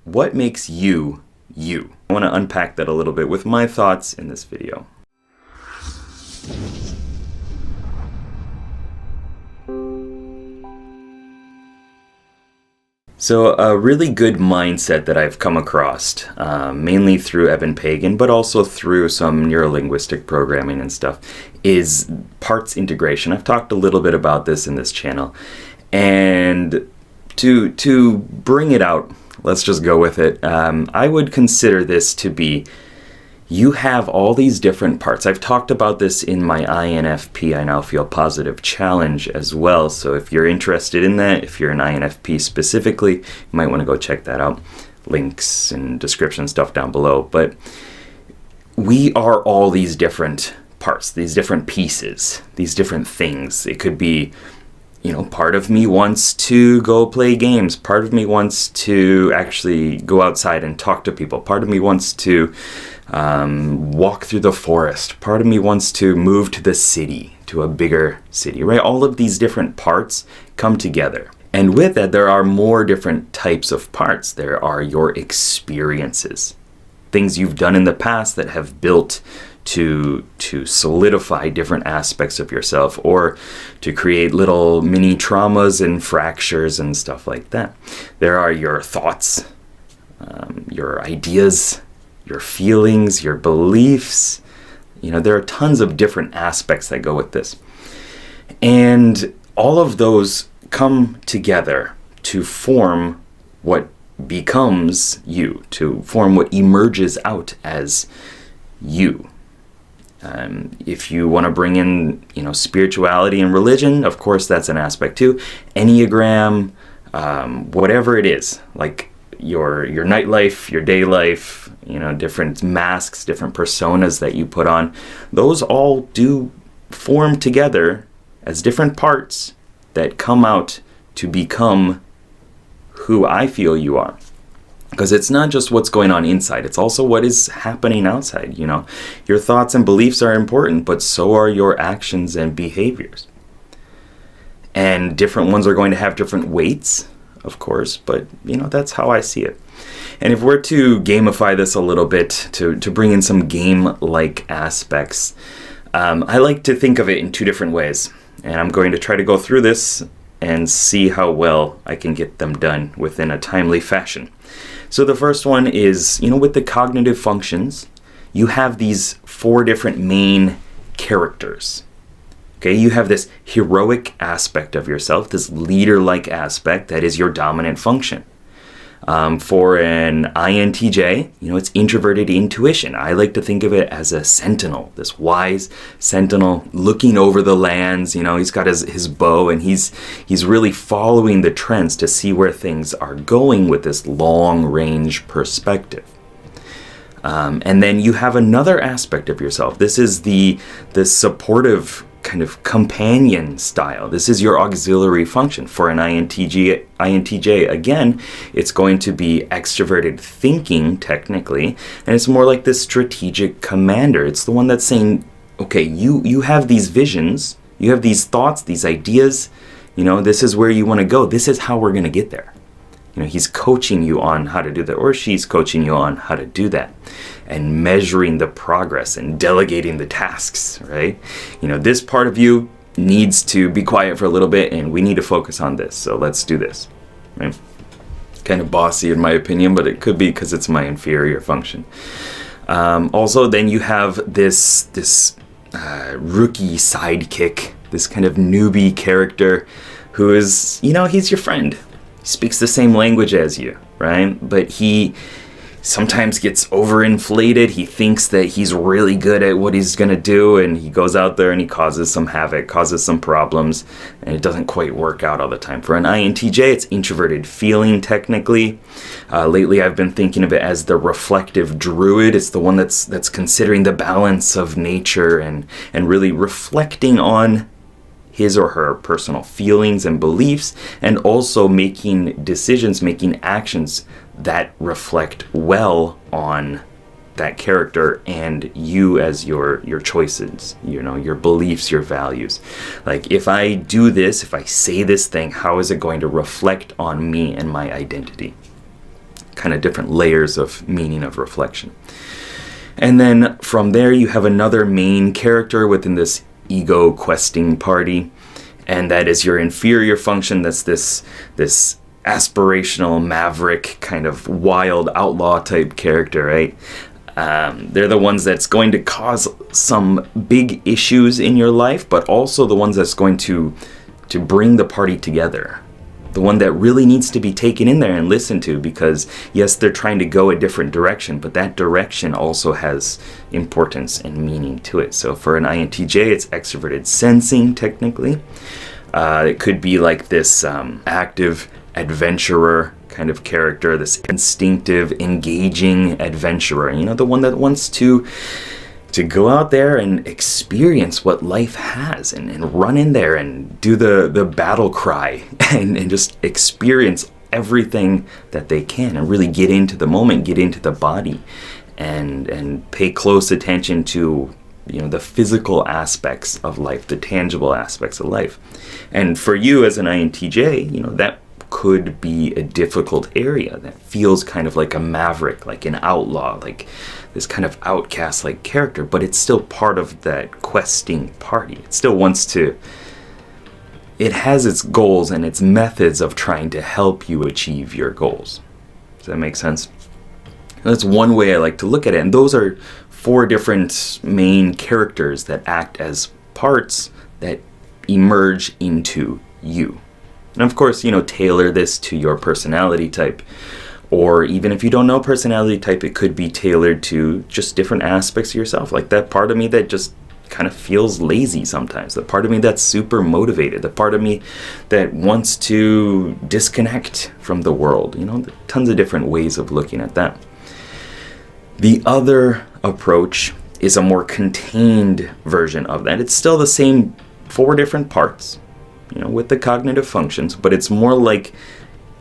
What makes you, you? I want to unpack that a little bit with my thoughts in this video. So a really good mindset that I've come across, mainly through Evan Pagan, but also through some neurolinguistic programming and stuff, is parts integration. I've talked a little bit about this in this channel. And to bring it out, let's just go with it. I would consider this to be, you have all these different parts. I've talked about this in my INFP, I Now Feel Positive challenge as well. So if you're interested in that, if you're an INFP specifically, you might want to go check that out. Links and description stuff down below. But we are all these different parts, these different pieces, these different things. It could be, part of me wants to go play games. Part of me wants to actually go outside and talk to people. Part of me wants to walk through the forest. Part of me wants to move to the city, to a bigger city, right? All of these different parts come together. And with that, there are more different types of parts. There are your experiences, things you've done in the past that have built to solidify different aspects of yourself, or to create little mini traumas and fractures and stuff like that. There are your thoughts, your ideas, your feelings, your beliefs. There are tons of different aspects that go with this. And all of those come together to form what becomes you, to form what emerges out as you. If you want to bring in, spirituality and religion, of course, that's an aspect too. Enneagram, whatever it is, like your nightlife, your day life, different masks, different personas that you put on, those all do form together as different parts that come out to become who I feel you are. Because it's not just what's going on inside, it's also what is happening outside. Your thoughts and beliefs are important, but so are your actions and behaviors. And different ones are going to have different weights, of course, but that's how I see it. And if we're to gamify this a little bit, to bring in some game-like aspects, I like to think of it in two different ways. And I'm going to try to go through this and see how well I can get them done within a timely fashion. So the first one is, with the cognitive functions, you have these 4 different main characters. Okay, you have this heroic aspect of yourself, this leader-like aspect that is your dominant function. For an INTJ, it's introverted intuition. I like to think of it as a sentinel, this wise sentinel looking over the lands. He's got his bow, and he's really following the trends to see where things are going with this long-range perspective. And then you have another aspect of yourself. This is the supportive kind of companion style. This is your auxiliary function. For an INTJ, again, it's going to be extroverted thinking, technically, and it's more like this strategic commander. It's the one that's saying, okay, you have these visions, you have these thoughts, these ideas, this is where you want to go. This is how we're going to get there. He's coaching you on how to do that, or she's coaching you on how to do that, and measuring the progress and delegating the tasks, right? This part of you needs to be quiet for a little bit, and we need to focus on this, so let's do this, right? Kind of bossy in my opinion, but it could be because it's my inferior function. Also, then you have this rookie sidekick, this kind of newbie character who is, he's your friend. Speaks the same language as you, right? But he sometimes gets overinflated. He thinks that he's really good at what he's going to do, and he goes out there and he causes some havoc, causes some problems, and it doesn't quite work out all the time. For an INTJ, it's introverted feeling, technically. Lately, I've been thinking of it as the reflective druid. It's the one that's considering the balance of nature and really reflecting on his or her personal feelings and beliefs, and also making decisions, making actions that reflect well on that character and you as your choices, your beliefs, your values. Like, if I do this, if I say this thing, how is it going to reflect on me and my identity? kind of different layers of meaning of reflection. And then from there, you have another main character within this ego questing party, and that is your inferior function. That's this aspirational maverick kind of wild outlaw type character, right? They're the ones that's going to cause some big issues in your life, but also the ones that's going to bring the party together. The one that really needs to be taken in there and listened to, because yes, they're trying to go a different direction, but that direction also has importance and meaning to it. So for an INTJ, it's extroverted sensing, technically. It could be like this active adventurer kind of character, this instinctive, engaging adventurer, the one that wants to go out there and experience what life has and run in there and do the battle cry and just experience everything that they can and really get into the moment, get into the body and pay close attention to the physical aspects of life, the tangible aspects of life. And for you as an INTJ, that could be a difficult area that feels kind of like a maverick, like an outlaw, like this kind of outcast like character, but it's still part of that questing party. It still wants to, it has its goals and its methods of trying to help you achieve your goals. Does that make sense? That's one way I like to look at it. And those are 4 different main characters that act as parts that emerge into you. And of course, tailor this to your personality type. Or even if you don't know personality type, it could be tailored to just different aspects of yourself. Like that part of me that just kind of feels lazy sometimes. The part of me that's super motivated. The part of me that wants to disconnect from the world. Tons of different ways of looking at that. The other approach is a more contained version of that. It's still the same 4 different parts, with the cognitive functions, but it's more like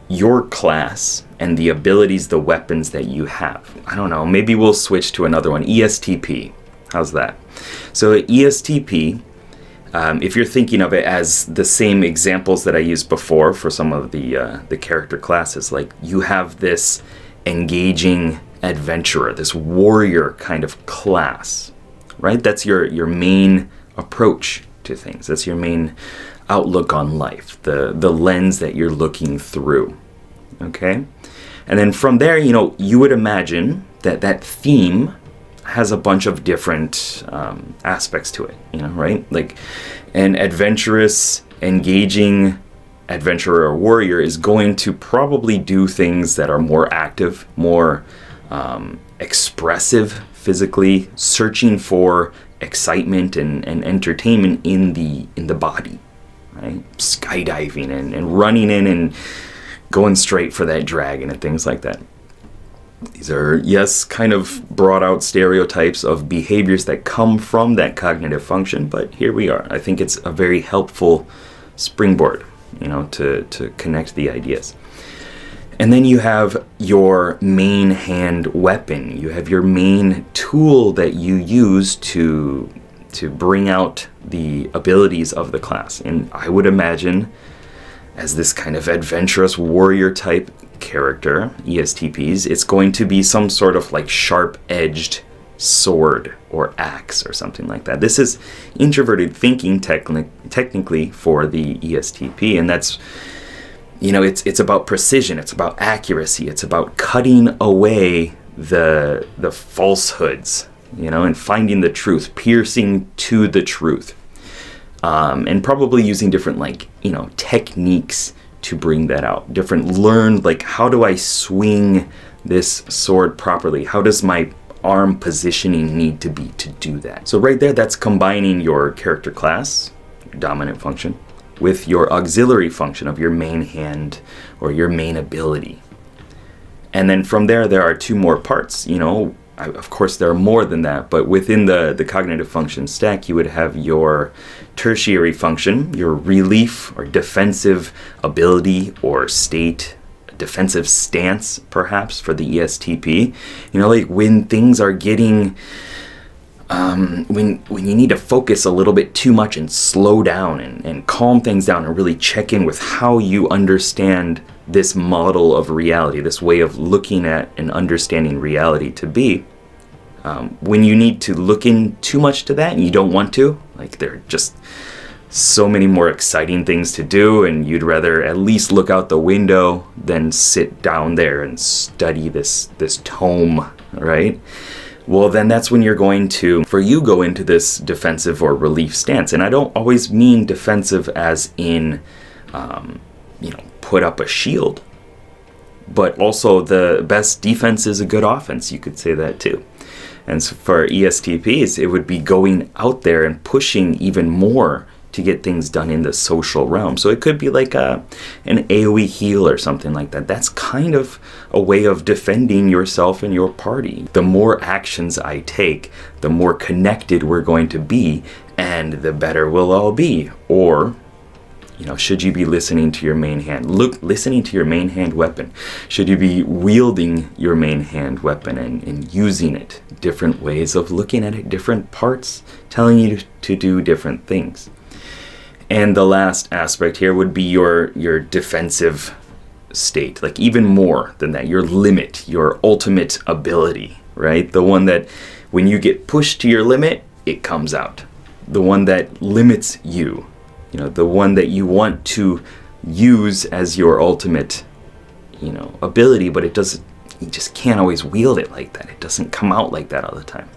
your class and the abilities, the weapons that you have. I don't know, maybe we'll switch to another one, ESTP. How's that? So ESTP, if you're thinking of it as the same examples that I used before for some of the character classes, like you have this engaging adventurer, this warrior kind of class, right? That's your main approach to things. That's your main outlook on life, the lens that you're looking through. Okay? And then from there, you would imagine that theme has a bunch of different aspects to it, right? Like an adventurous, engaging adventurer or warrior is going to probably do things that are more active, more expressive physically, searching for excitement and entertainment in the body, right? Skydiving and running in and going straight for that dragon and things like that. These are, yes, kind of brought out stereotypes of behaviors that come from that cognitive function, but here we are. I think it's a very helpful springboard, to connect the ideas. And then you have your main hand weapon. You have your main tool that you use to bring out the abilities of the class. And I would imagine as this kind of adventurous warrior type character, ESTPs, it's going to be some sort of like sharp-edged sword or axe or something like that. This is introverted thinking technically for the ESTP, and that's, it's about precision, it's about accuracy, it's about cutting away the falsehoods, and finding the truth, piercing to the truth, and probably using different techniques to bring that out. Learn how do I swing this sword properly? How does my arm positioning need to be to do that? So right there, that's combining your character class, your dominant function, with your auxiliary function of your main hand or your main ability. And then from there are 2 more parts. Of course, there are more than that, but within the cognitive function stack, you would have your tertiary function, your relief or defensive ability or state, defensive stance, perhaps, for the ESTP. When things are getting, when you need to focus a little bit too much and slow down and calm things down and really check in with how you understand this model of reality, this way of looking at and understanding reality to be, when you need to look in too much to that and you don't want to, like there are just so many more exciting things to do and you'd rather at least look out the window than sit down there and study this tome, right? Well, then that's when you're going to, for you, go into this defensive or relief stance. And I don't always mean defensive as in, put up a shield. But also the best defense is a good offense. You could say that too. And so for ESTPs, it would be going out there and pushing even more to get things done in the social realm. So it could be like an AoE heal or something like that. That's kind of a way of defending yourself and your party. The more actions I take, the more connected we're going to be, and the better we'll all be. Or, should you be listening to your main hand? Listening to your main hand weapon. Should you be wielding your main hand weapon and using it? Different ways of looking at it, different parts telling you to do different things. And the last aspect here would be your defensive state, like even more than that, your limit, your ultimate ability, right? The one that when you get pushed to your limit, it comes out. The one that limits you, the one that you want to use as your ultimate, ability, but you just can't always wield it like that. It doesn't come out like that all the time.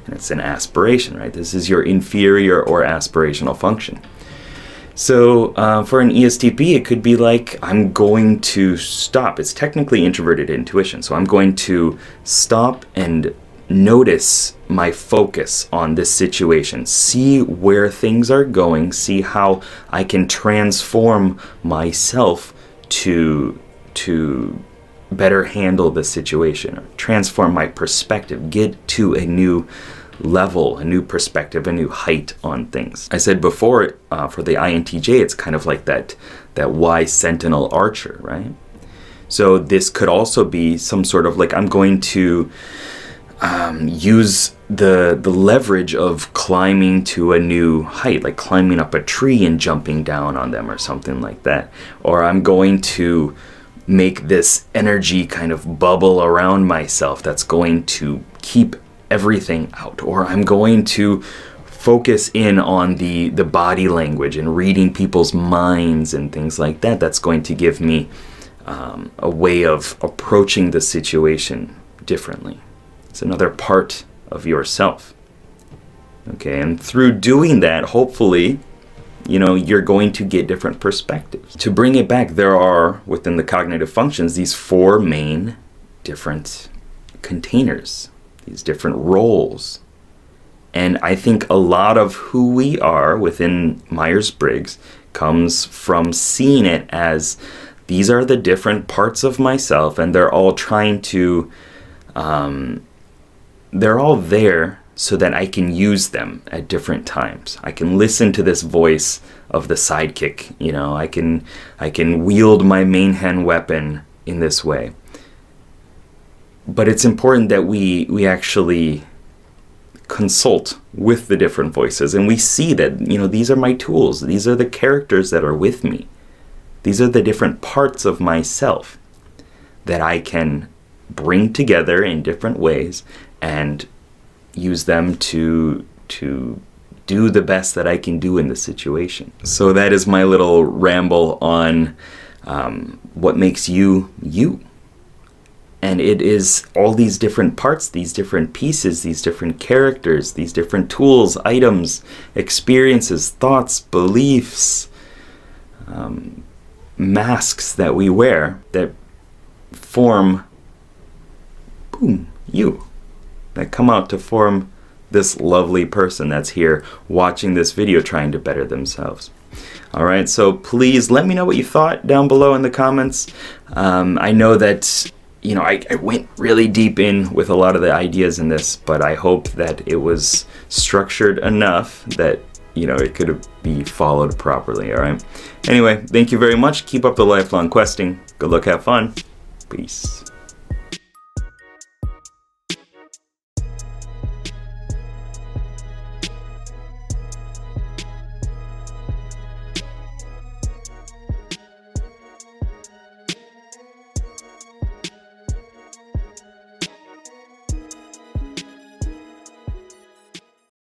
And it's an aspiration, right? This is your inferior or aspirational function. So for an ESTP, it could be like, I'm going to stop. It's technically introverted intuition. So I'm going to stop and notice my focus on this situation. See where things are going. See how I can transform myself to better handle the situation. Or transform my perspective. Get to a new level, a new perspective, a new height on things. I said before, for the INTJ, it's kind of like that Y sentinel archer, right? So this could also be some sort of like, I'm going to use the leverage of climbing to a new height, like climbing up a tree and jumping down on them or something like that. Or I'm going to make this energy kind of bubble around myself that's going to keep everything out. Or I'm going to focus in on the body language and reading people's minds and things like that. That's going to give me a way of approaching the situation differently. It's another part of yourself. Okay, and through doing that, hopefully, you're going to get different perspectives. To bring it back, there are, within the cognitive functions, these 4 main different containers, these different roles. And I think a lot of who we are within Myers-Briggs comes from seeing it as these are the different parts of myself, and they're all trying to, they're all there so that I can use them at different times. I can listen to this voice of the sidekick, I can wield my main hand weapon in this way. But it's important that we actually consult with the different voices, and we see that, these are my tools. These are the characters that are with me. These are the different parts of myself that I can bring together in different ways and use them to do the best that I can do in the situation. So that is my little ramble on what makes you, you. And it is all these different parts, these different pieces, these different characters, these different tools, items, experiences, thoughts, beliefs, masks that we wear that form, boom, you. That come out to form this lovely person that's here watching this video trying to better themselves. All right, so please let me know what you thought down below in the comments. I know that I went really deep in with a lot of the ideas in this, but I hope that it was structured enough that, it could be followed properly, all right? Anyway, thank you very much. Keep up the lifelong questing. Good luck, have fun. Peace.